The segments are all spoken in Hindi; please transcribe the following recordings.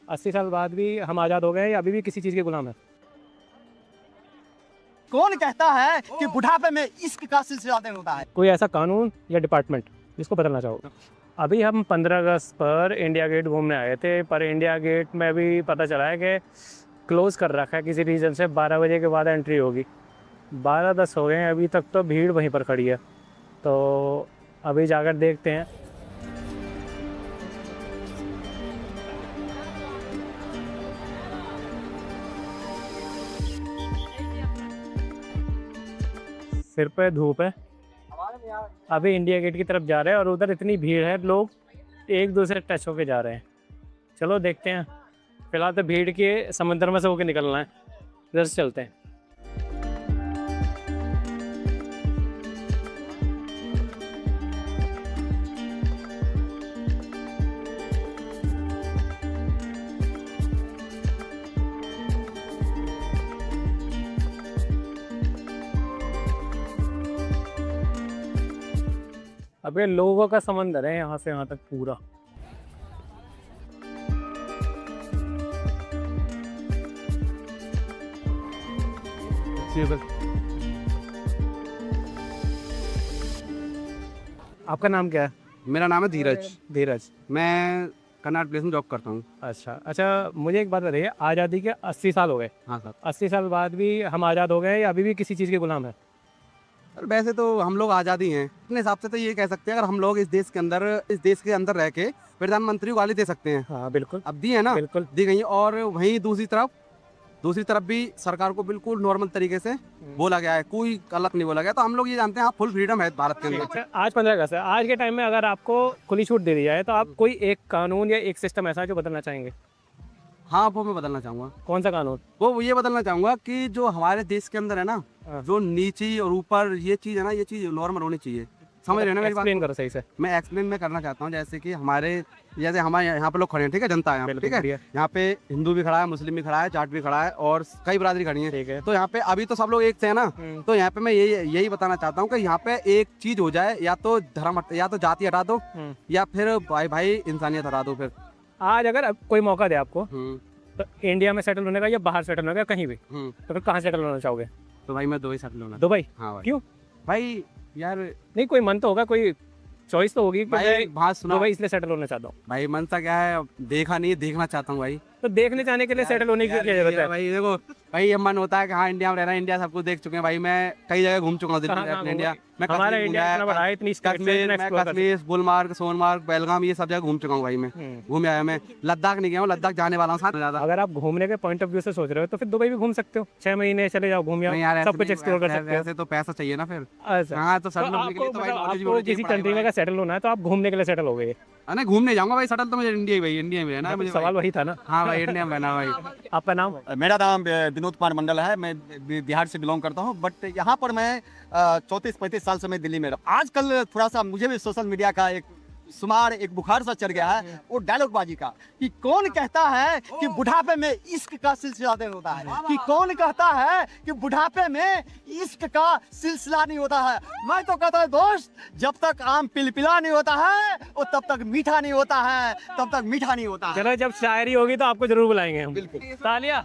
80 साल बाद भी हम आज़ाद हो गए हैं या अभी भी किसी चीज़ के गुलाम हैं? कौन कहता है कि बुढ़ापे में इश्क का सिलसिला नहीं होता है? कोई ऐसा कानून या डिपार्टमेंट जिसको बदलना चाहोगे? अभी हम 15 अगस्त पर इंडिया गेट घूमने आए थे, पर इंडिया गेट में भी पता चला है कि क्लोज़ कर रखा है किसी रीज़न से। 12 बजे के बाद एंट्री होगी। 12:10 हो गए हैं, अभी तक तो भीड़ वहीं पर खड़ी है। तो अभी जाकर देखते हैं। सिर पे धूप है। अभी इंडिया गेट की तरफ जा रहे हैं और उधर इतनी भीड़ है, लोग एक दूसरे टच होके जा रहे हैं। चलो देखते हैं। फिलहाल तो भीड़ के समंदर में से होके निकलना है, इधर से चलते हैं। अब ये लोगों का समंदर है यहाँ से यहाँ तक पूरा। आपका नाम क्या है? मेरा नाम है धीरज। धीरज। मैं कन्नाट प्लेस में जॉब करता हूँ। अच्छा, मुझे एक बात बताइए, आज़ादी के 80 साल हो गए। हाँ सर। 80 साल बाद भी हम आज़ाद हो गए हैं या अभी भी किसी चीज़ के गुलाम हैं? सर वैसे तो हम लोग आज़ादी हैं, अपने हिसाब से तो ये कह सकते हैं अगर हम लोग इस देश के अंदर रह के प्रधानमंत्री को गाली दे सकते हैं। हाँ बिल्कुल, अब दी है ना, बिल्कुल दी गई। और वहीं दूसरी तरफ भी सरकार को बिल्कुल नॉर्मल तरीके से बोला गया है, कोई गलत नहीं बोला गया। तो हम लोग ये जानते हैं आप फुल फ्रीडम है भारत के अंदर। अच्छा, आज 15 अगस्त है। आज के टाइम में अगर आपको खुली छूट दे दी जाए तो आप कोई एक कानून या एक सिस्टम ऐसा है जो बदलना चाहेंगे? हाँ वो मैं बदलना चाहूँगा। कौन सा कानून? वो ये बदलना चाहूँगा कि जो हमारे देश के अंदर है ना, जो नीचे और ऊपर ये चीज़ है ना, ये चीज़ नॉर्मल होनी चाहिए। समझ रहे हैं ना मेरी बात? एक्सप्लेन करो सही से। मैं करना चाहता हूँ। जैसे हमारे यहाँ पे लोग खड़े हैं, ठीक है, जनता है, ठीक है, यहाँ पे हिंदू भी खड़ा है, मुस्लिम भी खड़ा है, जाट भी खड़ा है और कई बरादरी खड़ी है, ठीक है। तो यहाँ पे अभी तो सब लोग एक से है ना, तो यहाँ पे मैं यही बताना चाहता हूँ कि यहाँ पे एक चीज हो जाए, या तो धर्म या तो जाति हटा दो या फिर भाई इंसानियत हटा दो। फिर आज अगर अब कोई मौका दे आपको तो इंडिया में सेटल होने का या बाहर सेटल होने का, कहीं भी, तो फिर कहाँ सेटल होना चाहोगे? तो भाई मैं दुबई सेटल होना। दुबई? हाँ भाई। क्यों भाई यार नहीं, कोई मन तो होगा, कोई चॉइस तो होगी। भाई बात सुना दुबई इसलिए सेटल होना चाहता हूँ। भाई मन सा क्या है, देखा नहीं, देखना चाहता हूँ भाई। तो देखने जाने के लिए सेटल होने की क्या जरूरत है? भाई देखो भाई, ये मन होता है कि हाँ इंडिया में रहना, इंडिया सब कुछ देख चुके हैं भाई। मैं कई जगह घूम चुका हूँ दिल्ली में, अपने इंडिया में। हमारा इंडिया इतना बड़ा है, इतनी कश्मीर, गुलमार्ग, सोनमार्ग, पहलगाम, ये सब जगह घूम चुका हूँ भाई। मैं घूम आया। मैं लद्दाख नहीं गया हूँ, लद्दाख जाने वाला हूँ साथ। अगर आप घूमने के पॉइंट ऑफ व्यू से सोच रहे हो तो फिर दुबई भी घूम सकते हो। 6 महीने चले जाओ, घूम आओ, सब कुछ एक्सप्लोर कर सकते हो। ऐसे तो पैसा चाहिए ना फिर। अच्छा, हाँ तो आपको किसी कंट्री में सेटल होना है तो आप घूमने के लिए सेटल हो गए? नहीं, घूमने जाऊंगा भाई, सेटल तो मुझे इंडिया में रहना है मुझे। सवाल वही था ना। हाँ भाई, इंडिया में रहना भाई। आपका नाम? मेरा नाम विनोद कुमार मंडल है। मैं बिहार से बिलोंग करता हूँ, बट यहाँ पर मैं 34-35 साल से मैं दिल्ली में रहा। आजकल थोड़ा सा मुझे भी सोशल मीडिया का एक बुखार सा चढ़ गया है, वो डायलॉग बाजी का, कि कौन कहता है कि बुढ़ापे में इश्क का सिलसिला नहीं होता है, कि कौन कहता है कि बुढ़ापे में इश्क का सिलसिला नहीं होता है। मैं तो कहता हूँ दोस्त, जब तक आम पिलपिला नहीं होता है वो तब तक मीठा नहीं होता है, तब तक मीठा नहीं होता है। चलो, जब शायरी होगी तो आपको जरूर बुलाएंगे हम। बिल्कुल। तालियां।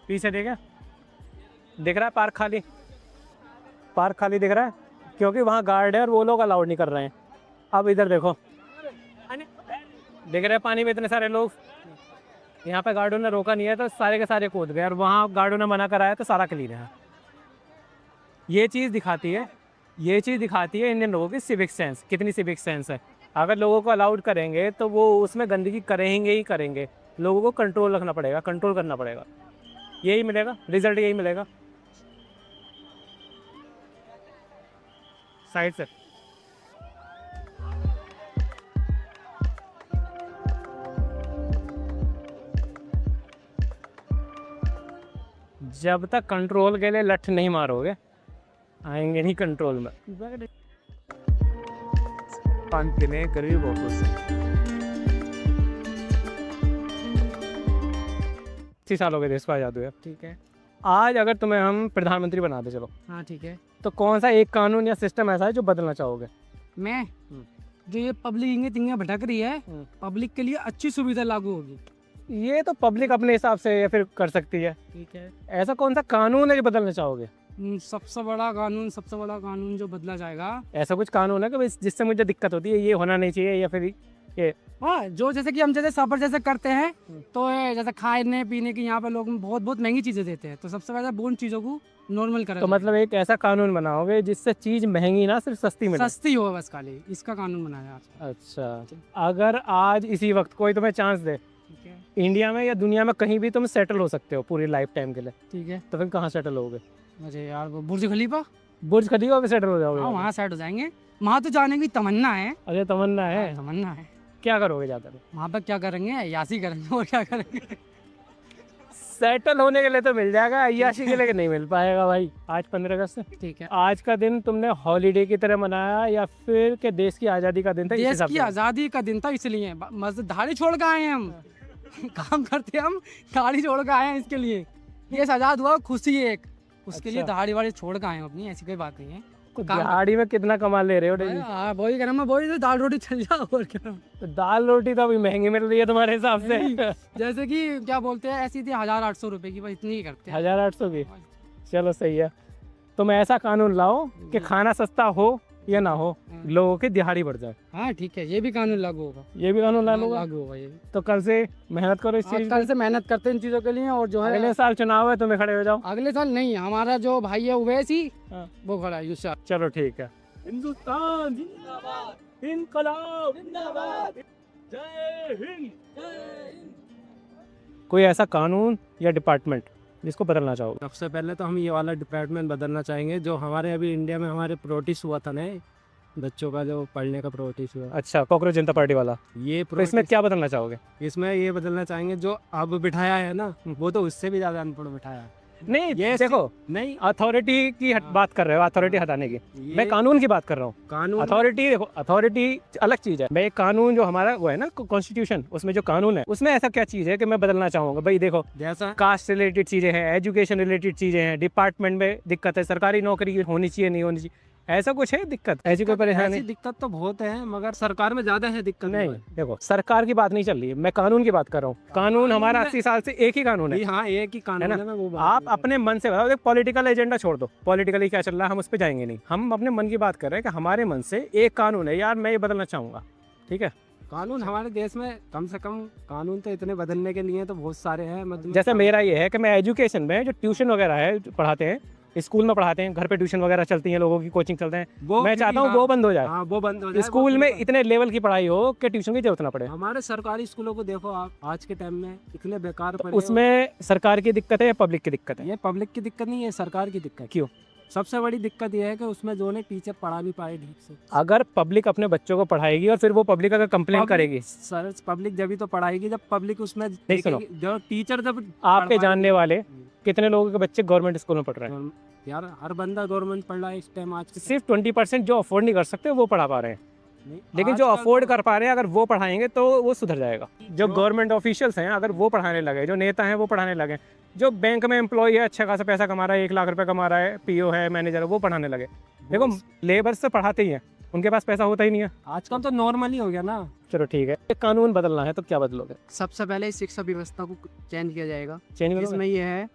पीछे देख रहा है, पार्क खाली दिख रहा है क्योंकि वहाँ गार्ड है और वो लोग अलाउड नहीं कर रहे हैं। अब इधर देखो, दिख रहे हैं पानी में इतने सारे लोग। यहाँ पे गार्डों ने रोका नहीं है तो सारे के सारे कूद गए, और वहाँ गार्डों ने मना कराया तो सारा क्लीन है। ये चीज़ दिखाती है इंडियन लोगों की सिविक सेंस, कितनी सिविक सेंस है। अगर लोगों को अलाउड करेंगे तो वो उसमें गंदगी करेंगे ही करेंगे। लोगों को कंट्रोल रखना पड़ेगा, कंट्रोल करना पड़ेगा, यही मिलेगा रिजल्ट, यही मिलेगा। साइड से जब तक कंट्रोल के लिए लठ नहीं मारोगे आएंगे नहीं कंट्रोल में। पान पीने करीब बहुत से 80 साल हो गए देश को आज़ाद हुए। ठीक है। आज अगर तुम्हें हम प्रधानमंत्री बना दे चलो, हाँ ठीक है। तो कौन सा एक कानून या सिस्टम ऐसा है जो बदलना चाहोगे? मैं जो ये पब्लिक इंगे तिंगे भटक रही है, पब्लिक के लिए अच्छी सुविधा लागू होगी। ये तो पब्लिक अपने हिसाब से या फिर कर सकती है। ठीक है। ऐसा कौन सा कानून है जो बदलना चाहोगे? सबसे बड़ा कानून जो बदला जाएगा, ऐसा कुछ कानून है कि भाई जिससे मुझे दिक्कत होती है, ये होना नहीं चाहिए, या फिर ये हाँ जो जैसे कि हम जैसे सफर जैसे करते हैं तो ये जैसे खाने पीने की यहाँ पे लोग बहुत बहुत महंगी चीज़ें देते हैं, तो सबसे पहले उन चीज़ों को नॉर्मल करें। तो मतलब एक ऐसा कानून बनाओगे जिससे चीज़ महंगी ना सिर्फ सस्ती मिले। सस्ती हो बस, खाली इसका कानून बनाया आज। अच्छा, अगर आज इसी वक्त कोई तुम्हें चांस दे, ठीक है। इंडिया में या दुनिया में कहीं भी तुम सेटल हो सकते हो पूरी लाइफ टाइम के लिए, ठीक है। तो फिर कहाँ सेटल होगे? मुझे यार वो बुर्ज खलीफा, बुर्ज खलीफा पे सेटल हो जाओगे? हाँ वहाँ सेट हो जाएंगे। वहाँ तो जाने की तमन्ना है। अरे तमन्ना है, तमन्ना है। क्या करोगे जाकर? वहाँ पर क्या करेंगे? यासी करेंगे और क्या करेंगे। सेटल होने के लिए तो मिल जाएगा, अय्याशी के लिए नहीं मिल पाएगा भाई। आज 15 अगस्त है, ठीक है। आज का दिन तुमने हॉलीडे की तरह मनाया या फिर के देश की आज़ादी का दिन था? देश की आज़ादी का दिन था इसलिए मस्जिद दाढ़ी छोड़ के आए हैं हम। काम करते हम, दाढ़ी छोड़ के आए हैं इसके लिए। देश आज़ाद हुआ, खुशी है एक, उसके लिए दाढ़ी वाड़ी छोड़ के आए हैं अपनी, ऐसी कोई बात नहीं है। दिहाड़ी में कितना कमा ले रहे हो डेली? हाँ वही कह रहा मैं, वही तो दाल रोटी चल जाओ और क्या। तो दाल रोटी तो अभी महंगी मिल रही है तुम्हारे हिसाब से। जैसे कि क्या बोलते हैं, ऐसी थी 1800 रुपए की, बस इतनी ही करते हैं। 1800 की? चलो सही है। तुम ऐसा कानून लाओ कि खाना सस्ता हो या ना हो, लोगों की दिहाड़ी बढ़ जाए। हाँ ठीक है, ये भी कानून लागू होगा। ये भी कानून लागू होगा? लागू होगा ये। तो कल से मेहनत करो इस चीज। कल से मेहनत करते हैं इन चीजों के लिए। और जो है अगले साल चुनाव है, तुम्हें खड़े हो जाओ। अगले साल नहीं, हमारा जो भाई है उवैसी, वो खड़ा है युषा। चलो ठीक है। हिंदुस्तान जिंदाबाद, इनकलाब जिंदाबाद, जय हिंद। कोई ऐसा कानून या डिपार्टमेंट जिसको बदलना चाहोगे? सबसे पहले तो हम ये वाला डिपार्टमेंट बदलना चाहेंगे जो हमारे अभी इंडिया में हमारे प्रोटिस हुआ था ना, बच्चों का जो पढ़ने का प्रोटिस हुआ। अच्छा, कॉकरोच जनता पार्टी वाला। ये तो इसमें क्या बदलना चाहोगे? इसमें ये बदलना चाहेंगे जो अब बिठाया है ना, वो तो उससे भी ज्यादा अनपढ़ बिठाया है। नहीं ये देखो, नहीं अथॉरिटी की बात कर रहे हो, अथॉरिटी हटाने की। मैं कानून की बात कर रहा हूँ। कानून अथॉरिटी देखो, अथॉरिटी अलग चीज है। मैं एक कानून जो हमारा वो है ना कॉन्स्टिट्यूशन, उसमें जो कानून है उसमें ऐसा क्या चीज है कि मैं बदलना चाहूंगा? भाई देखो, जैसा कास्ट रिलेटेड चीजें हैं, एजुकेशन रिलेटेड चीजें हैं, डिपार्टमेंट में दिक्कत है, सरकारी नौकरी होनी चाहिए नहीं होनी चाहिए, ऐसा कुछ है दिक्कत? ऐसी कोई परेशानी? ऐसी दिक्कत तो बहुत है, मगर सरकार में ज्यादा है दिक्कत। नहीं देखो, सरकार की बात नहीं चल रही है, मैं कानून की बात कर रहा हूँ। कानून हमारा 80 साल से एक ही कानून है। हाँ एक ही कानून है है ना? मैं वो बात आप कर रहा हूँ। अपने मन से बताओ, देख पॉलिटिकल एजेंडा छोड़ दो, पॉलिटिकली क्या चल रहा है हम उस पर जाएंगे नहीं। हम अपने मन की बात कर रहे हैं कि हमारे मन से एक कानून है, यार मैं ये बदलना चाहूंगा, ठीक है? कानून हमारे देश में कम से कम कानून तो इतने बदलने के लिए तो बहुत सारे हैं, मतलब जैसे मेरा ये है कि मैं एजुकेशन में जो ट्यूशन वगैरह है जो पढ़ाते हैं, स्कूल में पढ़ाते हैं, घर पे ट्यूशन वगैरह चलती हैं, लोगों की कोचिंग चलते हैं, वो मैं चाहता हूँ वो बंद हो जाए। हाँ वो बंद हो जाए। स्कूल में इतने लेवल की पढ़ाई हो कि ट्यूशन की जरूरत ना पड़े। हमारे सरकारी स्कूलों को देखो आप, आज के टाइम में इतने बेकार पड़े। उसमें सरकार की दिक्कत है या पब्लिक की दिक्कत है? ये पब्लिक की दिक्कत नहीं है, सरकार की दिक्कत। क्यों? सबसे बड़ी दिक्कत ये है कि उसमें जो ने टीचर पढ़ा भी पाए ठीक से। अगर पब्लिक अपने बच्चों को पढ़ाएगी और फिर वो पब्लिक अगर कंप्लेन करेगी, सर पब्लिक जब ही तो पढ़ाएगी जब पब्लिक उसमें नहीं सुनो, जो टीचर जब आपके जानने वाले कितने लोगों के बच्चे गवर्नमेंट स्कूल में पढ़ रहे हैं? यार हर बंदा गवर्नमेंट पढ़ रहा है इस टाइम। आज सिर्फ 20% जो अफोर्ड नहीं कर सकते वो पढ़ा पा रहे हैं, नहीं, लेकिन जो आजकल अफोर्ड तो- कर पा रहे हैं अगर वो पढ़ाएंगे तो वो सुधर जाएगा। जो गवर्नमेंट ऑफिशियल्स हैं अगर वो पढ़ाने लगे, जो नेता हैं वो पढ़ाने लगे, जो बैंक में एम्प्लॉय है अच्छा खासा पैसा कमा रहा है, 1 लाख रुपए कमा रहा है, पीओ है, मैनेजर है, वो पढ़ाने लगे। देखो लेबर से पढ़ाते ही हैं, उनके पास पैसा होता ही नहीं है। आजकल तो नॉर्मल ही हो गया ना। चलो ठीक है, एक कानून बदलना है तो क्या बदलोगे? सबसे पहले इस शिक्षा व्यवस्था को चेंज किया जाएगा। चेंज करोगे? इसमें ये है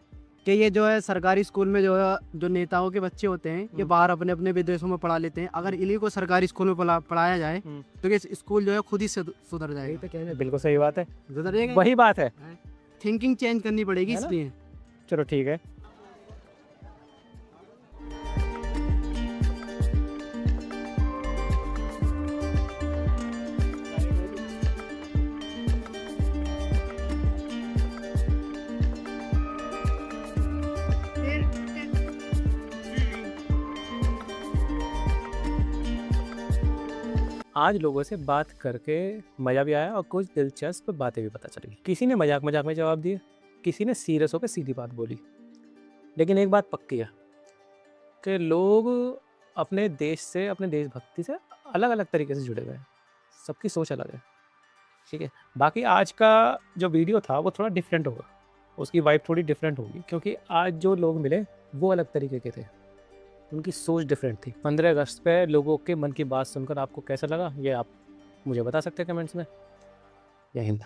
कि ये जो है सरकारी स्कूल में जो है जो नेताओं के बच्चे होते हैं ये बाहर अपने अपने विदेशों में पढ़ा लेते हैं। अगर इन्हीं को सरकारी स्कूल में पढ़ाया जाए तो ये स्कूल जो है खुद ही सुधर जाएगा। बिल्कुल सही बात है, सुधर जाएगा। वही बात है, थिंकिंग चेंज करनी पड़ेगी है ना? इसलिए। चलो ठीक है। आज लोगों से बात करके मज़ा भी आया और कुछ दिलचस्प बातें भी पता चली। किसी ने मजाक मजाक में जवाब दिए, किसी ने सीरियस होकर सीधी बात बोली, लेकिन एक बात पक्की है कि लोग अपने देश से, अपने देशभक्ति से अलग अलग तरीके से जुड़े हुए हैं, सबकी सोच अलग है, ठीक है। बाकी आज का जो वीडियो था वो थोड़ा डिफरेंट होगा, उसकी वाइब थोड़ी डिफरेंट होगी, क्योंकि आज जो लोग मिले वो अलग तरीके के थे, उनकी सोच डिफरेंट थी। 15 अगस्त पे लोगों के मन की बात सुनकर आपको कैसा लगा, ये आप मुझे बता सकते हैं कमेंट्स में। जय हिंद।